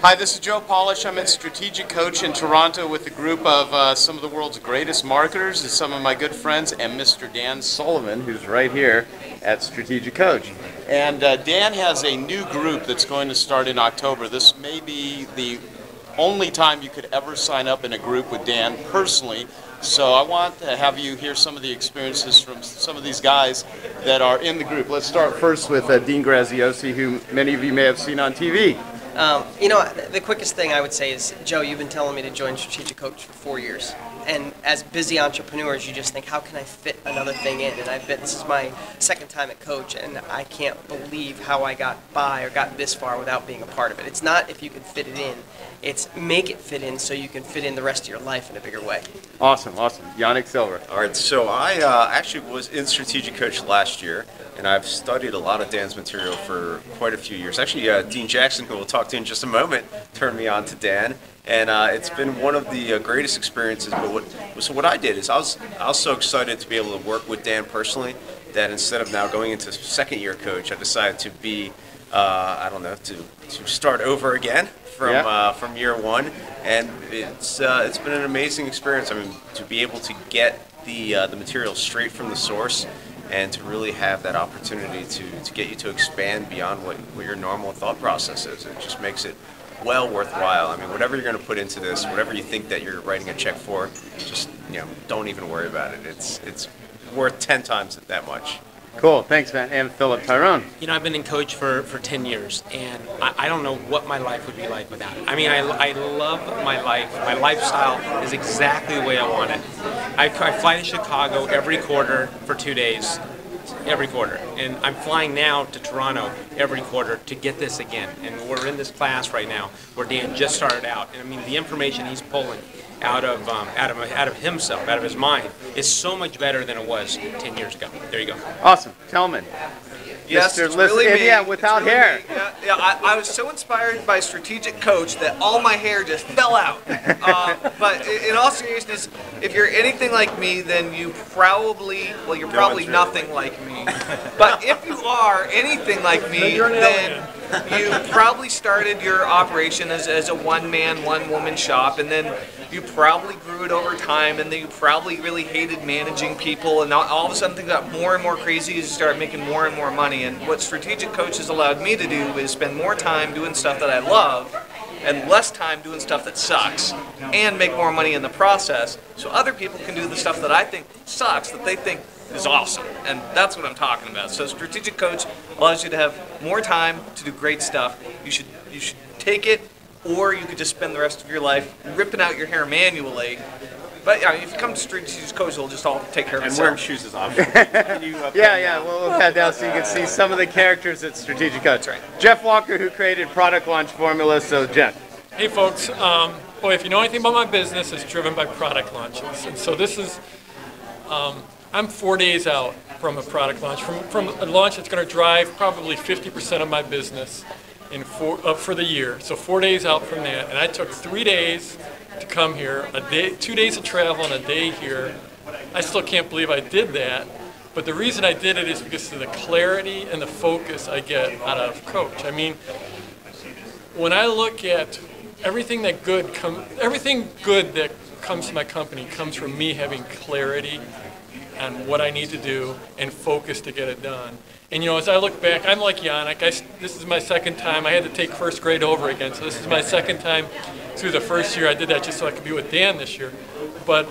Hi, this is Joe Polish. I'm at Strategic Coach in Toronto with a group of some of the world's greatest marketers and some of my good friends and Mr. Dan Sullivan, who's right here at Strategic Coach. And Dan has a new group that's going to start in October. This may be the only time you could ever sign up in a group with Dan personally. So I want to have you hear some of the experiences from some of these guys that are in the group. Let's start first with Dean Graziosi, who many of you may have seen on TV. The quickest thing I would say is, Joe, you've been telling me to join Strategic Coach for 4 years. And as busy entrepreneurs, you just think, how can I fit another thing in? And this is my second time at Coach, and I can't believe how I got by or got this far without being a part of it. It's not if you can fit it in, it's make it fit in so you can fit in the rest of your life in a bigger way. Awesome, awesome. Yannick Silver. All right, so I actually was in Strategic Coach last year, and I've studied a lot of Dan's material for quite a few years. Actually, Dean Jackson, who we'll talk to in just a moment, turned me on to Dan, and it's been one of the greatest experiences. But what I did is I was so excited to be able to work with Dan personally that instead of now going into second year coach, I decided to be to start over again from year one, and it's been an amazing experience. I mean, to be able to get the material straight from the source, and to really have that opportunity to get you to expand beyond what your normal thought process is. It just makes it well worthwhile. I mean, whatever you're going to put into this, whatever you think that you're writing a check for, just don't even worry about it. It's worth 10 times that much. Cool, thanks, man. And Philip Tyrone. I've been in Coach for 10 years, and I don't know what my life would be like without it. I mean, I love my life. My lifestyle is exactly the way I want it. I fly to Chicago every quarter for 2 days, every quarter. And I'm flying now to Toronto every quarter to get this again. And we're in this class right now where Dan just started out. And I mean, the information he's pulling out of himself, out of his mind, is so much better than it was 10 years ago. There you go. Awesome. Tellman. Yes, Mr. it's really me. Yeah, without hair. Yeah, I was so inspired by Strategic Coach that all my hair just fell out. But in all seriousness, if you're anything like me, then you're probably nothing like me. But if you are anything like me, then you probably started your operation as a one-man, one-woman shop, and then you probably grew it over time, and then you probably really hated managing people, and all of a sudden things got more and more crazy as you start making more and more money. And what Strategic Coach has allowed me to do is spend more time doing stuff that I love and less time doing stuff that sucks, and make more money in the process, so other people can do the stuff that I think sucks that they think is awesome. And that's what I'm talking about. So Strategic Coach allows you to have more time to do great stuff. You should take it, or you could just spend the rest of your life ripping out your hair manually. But if you come to Strategic Coach, it'll just all take care of itself. And wearing shoes is optional. Yeah, we'll head down so you can see some of the characters at Strategic Coach. That's right. Jeff Walker, who created Product Launch Formula. So, Jeff. Hey, folks. Boy, if you know anything about my business, it's driven by product launches. And so this is, I'm 4 days out from a product launch, from a launch that's going to drive probably 50% of my business for the year. So 4 days out from that, and I took 3 days to come here, 2 days of travel and a day here. I still can't believe I did that, but the reason I did it is because of the clarity and the focus I get out of Coach. I mean, when I look at everything good that comes to my company comes from me having clarity on what I need to do and focus to get it done. And as I look back, I'm like Yannick. This is my second time. I had to take first grade over again, so this is my second time through the first year. I did that just so I could be with Dan this year. But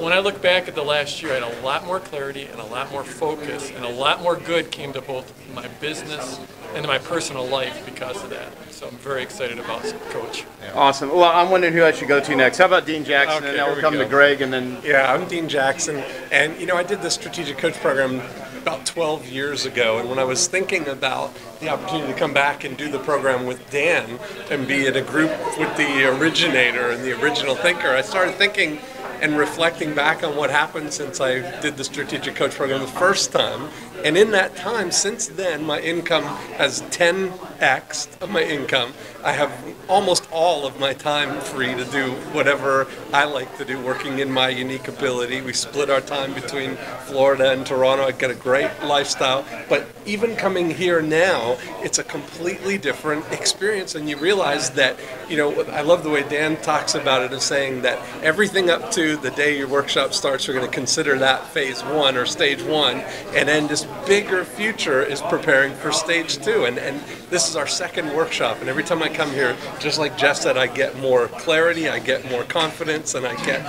when I look back at the last year, I had a lot more clarity and a lot more focus, and a lot more good came to both my business and to my personal life because of that. So I'm very excited about Coach. Awesome. Well, I'm wondering who I should go to next. How about Dean Jackson? Okay, and then here we'll we come go. to Greg, and then... Yeah, I'm Dean Jackson, and I did the Strategic Coach program about 12 years ago, and when I was thinking about the opportunity to come back and do the program with Dan and be in a group with the originator and the original thinker, I started thinking and reflecting back on what happened since I did the Strategic Coach program the first time. And in that time, since then, my income has 10x'd of my income. I have almost all of my time free to do whatever I like to do, working in my unique ability. We split our time between Florida and Toronto. I get a great lifestyle, but even coming here now, it's a completely different experience, and you realize that, I love the way Dan talks about it, of saying that everything up to the day your workshop starts, we're going to consider that phase one or stage one, and then this bigger future is preparing for stage two. And this is our second workshop, and every time I come here, just like Jeff said, I get more clarity, I get more confidence, and I get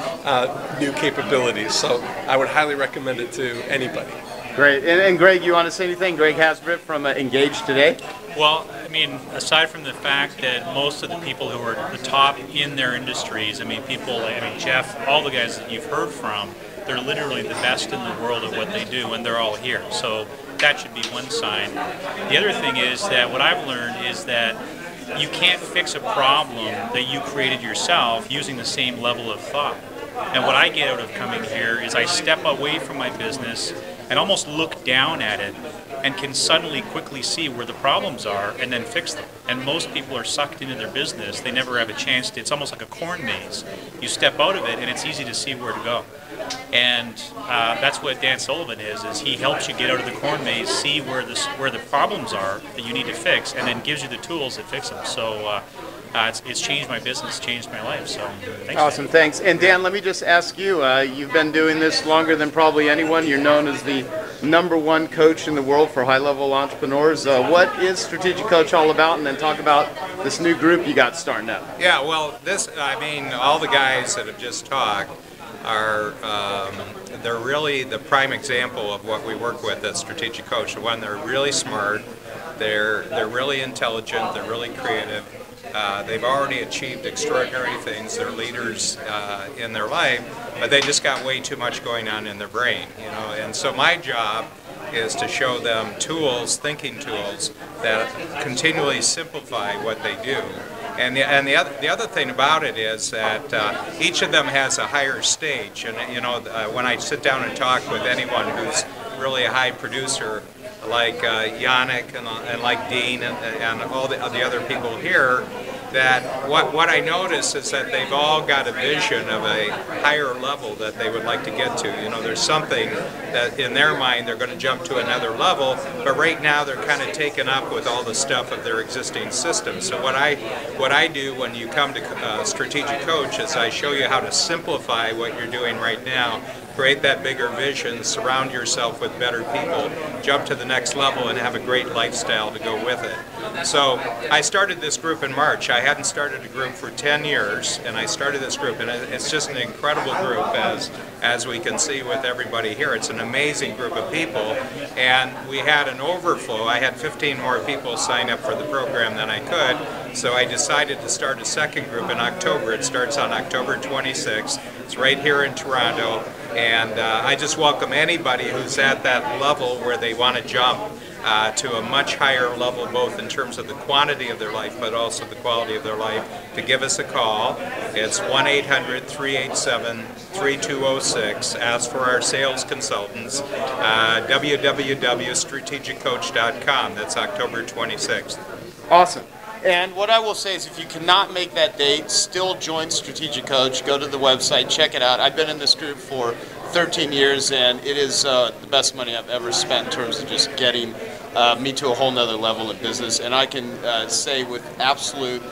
new capabilities. So I would highly recommend it to anybody. Great. And Greg, you want to say anything? Greg Hasbrit from Engage Today. Well, I mean, aside from the fact that most of the people who are the top in their industries, Jeff, all the guys that you've heard from, they're literally the best in the world at what they do, and they're all here. So that should be one sign. The other thing is that what I've learned is that you can't fix a problem that you created yourself using the same level of thought. And what I get out of coming here is I step away from my business and almost look down at it and can suddenly quickly see where the problems are and then fix them. And most people are sucked into their business. They never have a chance to, it's almost like a corn maze. You step out of it and it's easy to see where to go. And that's what Dan Sullivan is he helps you get out of the corn maze, see where the problems are that you need to fix, and then gives you the tools that fix them. So it's changed my business, changed my life. So thanks. Awesome, thanks. And Dan, let me just ask you, you've been doing this longer than probably anyone. You're known as the #1 coach in the world for high-level entrepreneurs. What is Strategic Coach all about? And then talk about this new group you got starting up. Yeah, well, all the guys that have just talked are they're really the prime example of what we work with at Strategic Coach. One, they're really smart, they're really intelligent, they're really creative. They've already achieved extraordinary things. They're leaders in their life, but they just got way too much going on in their brain, And so my job is to show them tools, thinking tools, that continually simplify what they do. And the other thing about it is that each of them has a higher stage. And when I sit down and talk with anyone who's really a high producer, like Yannick and like Dean and all the other people here, that what I notice is that they've all got a vision of a higher level that they would like to get to. There's something that in their mind they're going to jump to another level, but right now they're kind of taken up with all the stuff of their existing system. So what I do when you come to Strategic Coach is I show you how to simplify what you're doing right now, create that bigger vision, surround yourself with better people, jump to the next level, and have a great lifestyle to go with it. So I started this group in March. I hadn't started a group for 10 years, and I started this group, and it's just an incredible group, as we can see with everybody here. It's an amazing group of people, and we had an overflow. I had 15 more people sign up for the program than I could, so I decided to start a second group in October. It starts on October 26th. It's right here in Toronto, and I just welcome anybody who's at that level where they want to jump to a much higher level, both in terms of the quantity of their life, but also the quality of their life, to give us a call. It's 1-800-387-3206. Ask for our sales consultants. www.strategiccoach.com. That's October 26th. Awesome. And what I will say is if you cannot make that date, still join Strategic Coach. Go to the website, check it out. I've been in this group for 13 years, and it is the best money I've ever spent in terms of just getting me to a whole nother level in business. And I can say with absolute,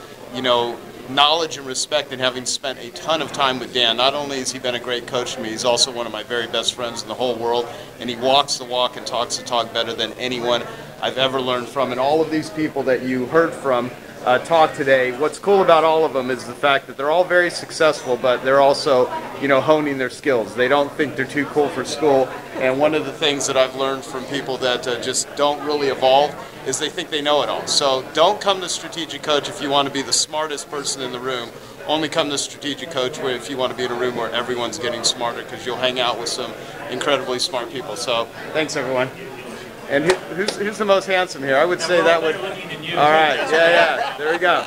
knowledge and respect, and having spent a ton of time with Dan, not only has he been a great coach to me, he's also one of my very best friends in the whole world, and he walks the walk and talks the talk better than anyone I've ever learned from. And all of these people that you heard from talk today, what's cool about all of them is the fact that they're all very successful, but they're also, honing their skills. They don't think they're too cool for school. And one of the things that I've learned from people that just don't really evolve is they think they know it all. So don't come to Strategic Coach if you want to be the smartest person in the room. Only come to Strategic Coach if you want to be in a room where everyone's getting smarter, because you'll hang out with some incredibly smart people. So thanks, everyone. And who's the most handsome here? I would say that would. All right, yeah, there we go.